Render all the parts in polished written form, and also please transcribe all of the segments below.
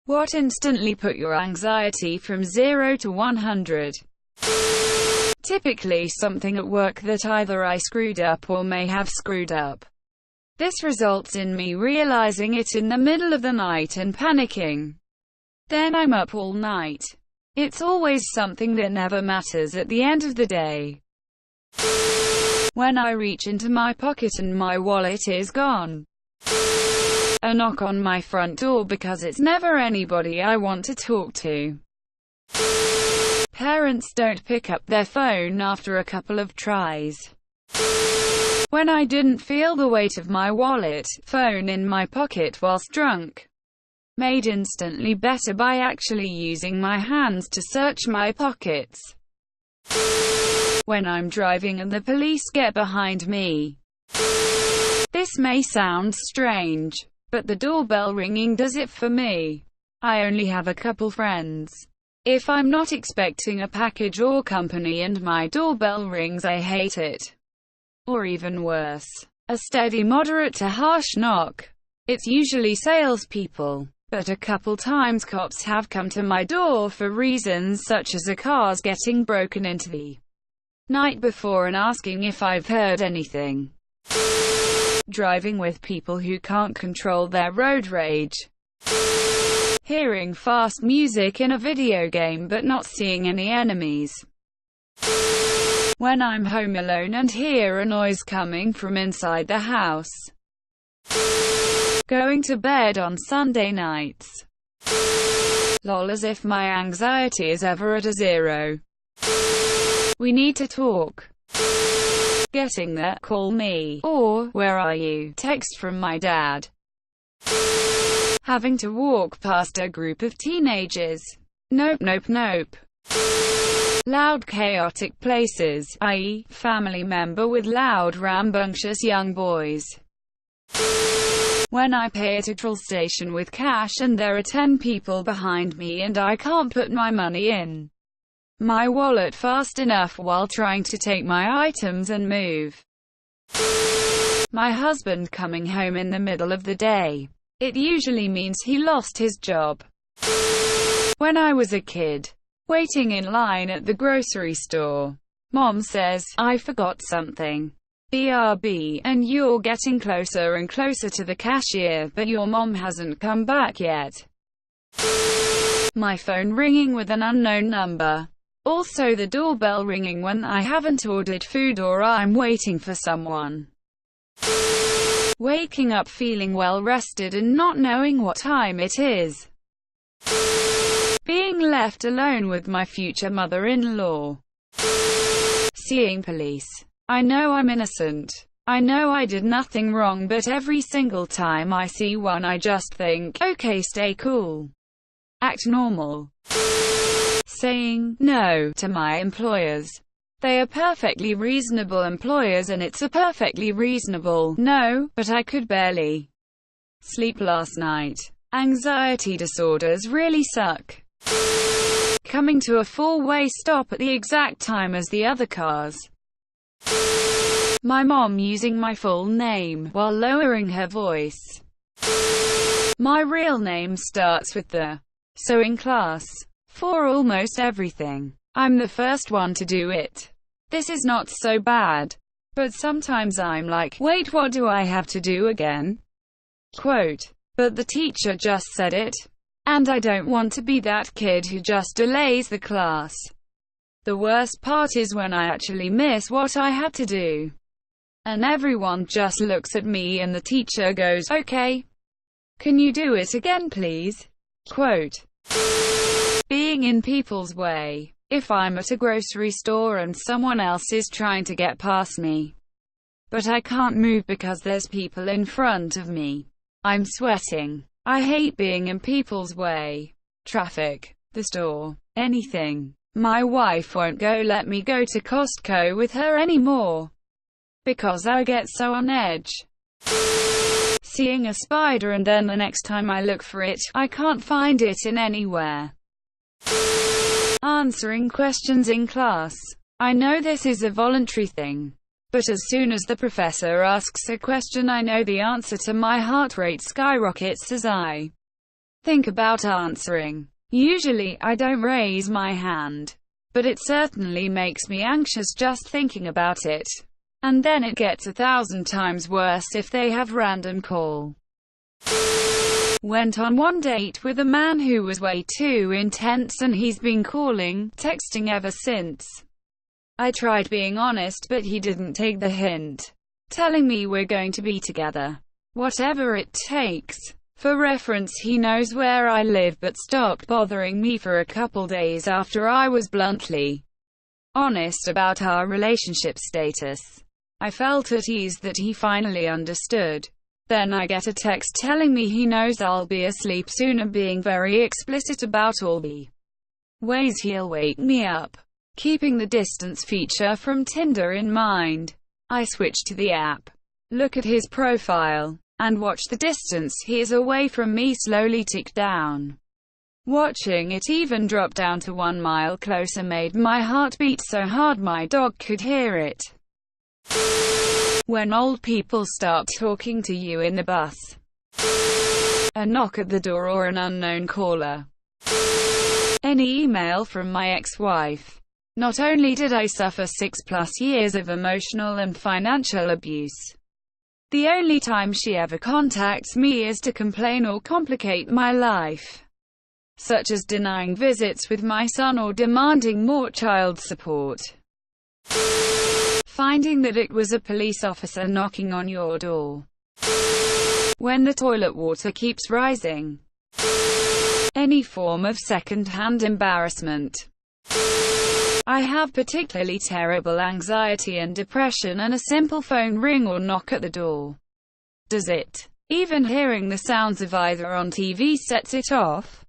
What instantly put your anxiety from 0 to 100? Typically something at work that either I screwed up or may have screwed up. This results in me realizing it in the middle of the night and panicking. Then I'm up all night. It's always something that never matters at the end of the day. When I reach into my pocket and my wallet is gone. A knock on my front door because it's never anybody I want to talk to. Parents don't pick up their phone after a couple of tries. When I didn't feel the weight of my wallet, phone in my pocket whilst drunk. Made instantly better by actually using my hands to search my pockets. When I'm driving and the police get behind me. This may sound strange, but the doorbell ringing does it for me. I only have a couple friends. If I'm not expecting a package or company and my doorbell rings, I hate it. Or even worse, a steady moderate to harsh knock. It's usually salespeople, but a couple times cops have come to my door for reasons such as a car's getting broken into the night before and asking if I've heard anything. Driving with people who can't control their road rage. Hearing fast music in a video game but not seeing any enemies. When I'm home alone and hear a noise coming from inside the house. Going to bed on Sunday nights. Lol, as if my anxiety is ever at a 0. We need to talk. Getting the "call me" or "where are you" text from my dad. Having to walk past a group of teenagers. Nope, nope, nope. Loud chaotic places, i.e., family member with loud rambunctious young boys. When I pay at a petrol station with cash and there are 10 people behind me and I can't put my money in my wallet fast enough while trying to take my items and move. My husband coming home in the middle of the day. It usually means he lost his job. When I was a kid, waiting in line at the grocery store. Mom says, "I forgot something. BRB," and you're getting closer and closer to the cashier, but your mom hasn't come back yet. My phone ringing with an unknown number. Also the doorbell ringing when I haven't ordered food or I'm waiting for someone. Waking up feeling well rested and not knowing what time it is. Being left alone with my future mother-in-law. Seeing police. I know I'm innocent. I know I did nothing wrong, but every single time I see one I just think, okay, stay cool. Act normal. Saying no to my employers. They are perfectly reasonable employers and it's a perfectly reasonable no, but I could barely sleep last night. Anxiety disorders really suck. Coming to a four-way stop at the exact time as the other cars. My mom using my full name while lowering her voice. My real name starts with the so in class. For almost everything, I'm the first one to do it. This is not so bad. But sometimes I'm like, wait, what do I have to do again? Quote, but the teacher just said it. And I don't want to be that kid who just delays the class. The worst part is when I actually miss what I had to do. And everyone just looks at me and the teacher goes, okay. Can you do it again, please? Quote, being in people's way. If I'm at a grocery store and someone else is trying to get past me, but I can't move because there's people in front of me, I'm sweating. I hate being in people's way. Traffic, the store, anything. My wife won't let me go to Costco with her anymore because I get so on edge. Seeing a spider and then the next time I look for it, I can't find it in anywhere. Answering questions in class. I know this is a voluntary thing, but as soon as the professor asks a question I know the answer to, my heart rate skyrockets as I think about answering. Usually, I don't raise my hand, but it certainly makes me anxious just thinking about it. And then it gets 1,000 times worse if they have random call. Went on one date with a man who was way too intense and he's been calling, texting ever since. I tried being honest but he didn't take the hint, telling me we're going to be together, whatever it takes. For reference, he knows where I live but stopped bothering me for a couple days after I was bluntly honest about our relationship status. I felt at ease that he finally understood. Then I get a text telling me he knows I'll be asleep soon and being very explicit about all the ways he'll wake me up. Keeping the distance feature from Tinder in mind, I switch to the app, look at his profile, and watch the distance he is away from me slowly tick down. Watching it even drop down to 1 mile closer made my heart beat so hard my dog could hear it. When old people start talking to you in the bus, a knock at the door or an unknown caller, any email from my ex-wife. Not only did I suffer 6+ years of emotional and financial abuse, the only time she ever contacts me is to complain or complicate my life, such as denying visits with my son or demanding more child support. Finding that it was a police officer knocking on your door. When the toilet water keeps rising. Any form of second-hand embarrassment. I have particularly terrible anxiety and depression, and a simple phone ring or knock at the door does it. Even hearing the sounds of either on TV sets it off.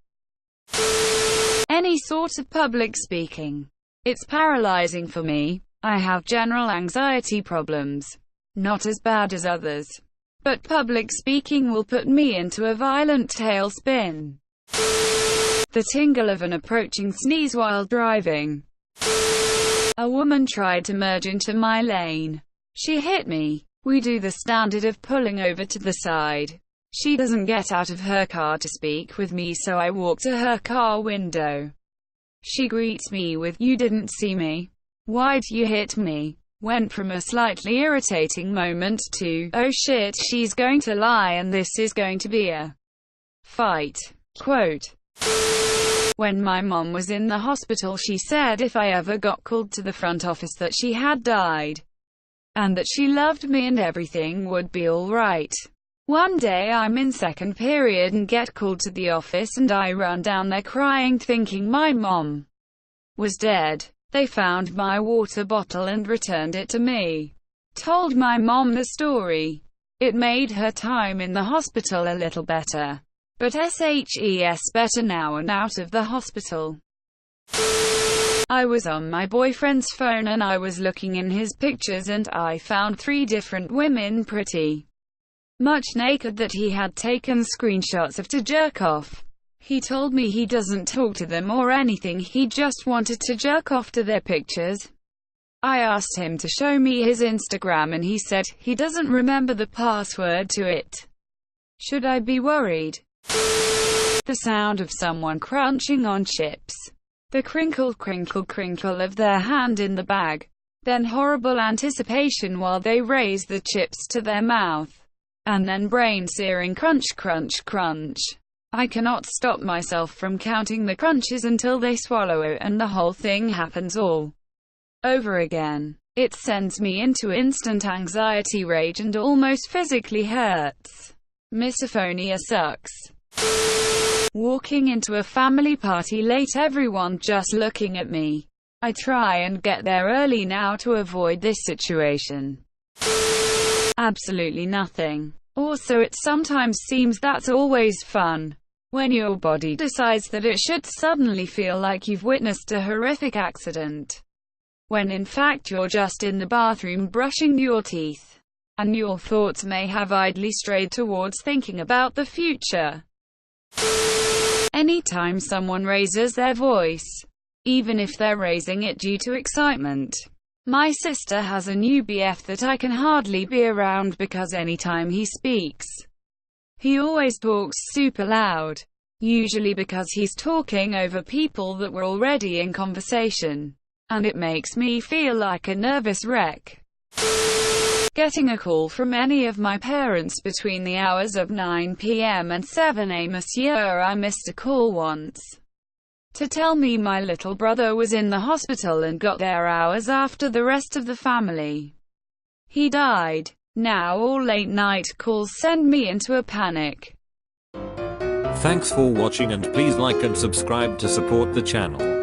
Any sort of public speaking. It's paralyzing for me. I have general anxiety problems. Not as bad as others. But public speaking will put me into a violent tailspin. The tingle of an approaching sneeze while driving. A woman tried to merge into my lane. She hit me. We do the standard of pulling over to the side. She doesn't get out of her car to speak with me, so I walk to her car window. She greets me with, "You didn't see me. Why'd you hit me?" Went from a slightly irritating moment to, "Oh shit, she's going to lie and this is going to be a fight." Quote. When my mom was in the hospital, she said if I ever got called to the front office that she had died, and that she loved me and everything would be alright. One day I'm in second period and get called to the office and I run down there crying thinking my mom was dead. They found my water bottle and returned it to me. Told my mom the story. It made her time in the hospital a little better. But SHES better now and out of the hospital. I was on my boyfriend's phone and I was looking in his pictures and I found 3 different women pretty much naked that he had taken screenshots of to jerk off. He told me he doesn't talk to them or anything, he just wanted to jerk off to their pictures. I asked him to show me his Instagram and he said he doesn't remember the password to it. Should I be worried? The sound of someone crunching on chips. The crinkle crinkle crinkle of their hand in the bag. Then horrible anticipation while they raise the chips to their mouth. And then brain-searing crunch crunch crunch. I cannot stop myself from counting the crunches until they swallow it and the whole thing happens all over again. It sends me into instant anxiety rage and almost physically hurts. Misophonia sucks. Walking into a family party late, everyone just looking at me. I try and get there early now to avoid this situation. Absolutely nothing. Also, it sometimes seems that's always fun. When your body decides that it should suddenly feel like you've witnessed a horrific accident. When in fact you're just in the bathroom brushing your teeth. And your thoughts may have idly strayed towards thinking about the future. Anytime someone raises their voice, even if they're raising it due to excitement. My sister has a new BF that I can hardly be around because anytime he speaks, he always talks super loud. Usually because he's talking over people that were already in conversation. And it makes me feel like a nervous wreck. Getting a call from any of my parents between the hours of 9 p.m. and 7 a.m. Monsieur, I missed a call once to tell me my little brother was in the hospital and got there hours after the rest of the family. He died. Now all late-night calls send me into a panic. Thanks for watching, and please like and subscribe to support the channel.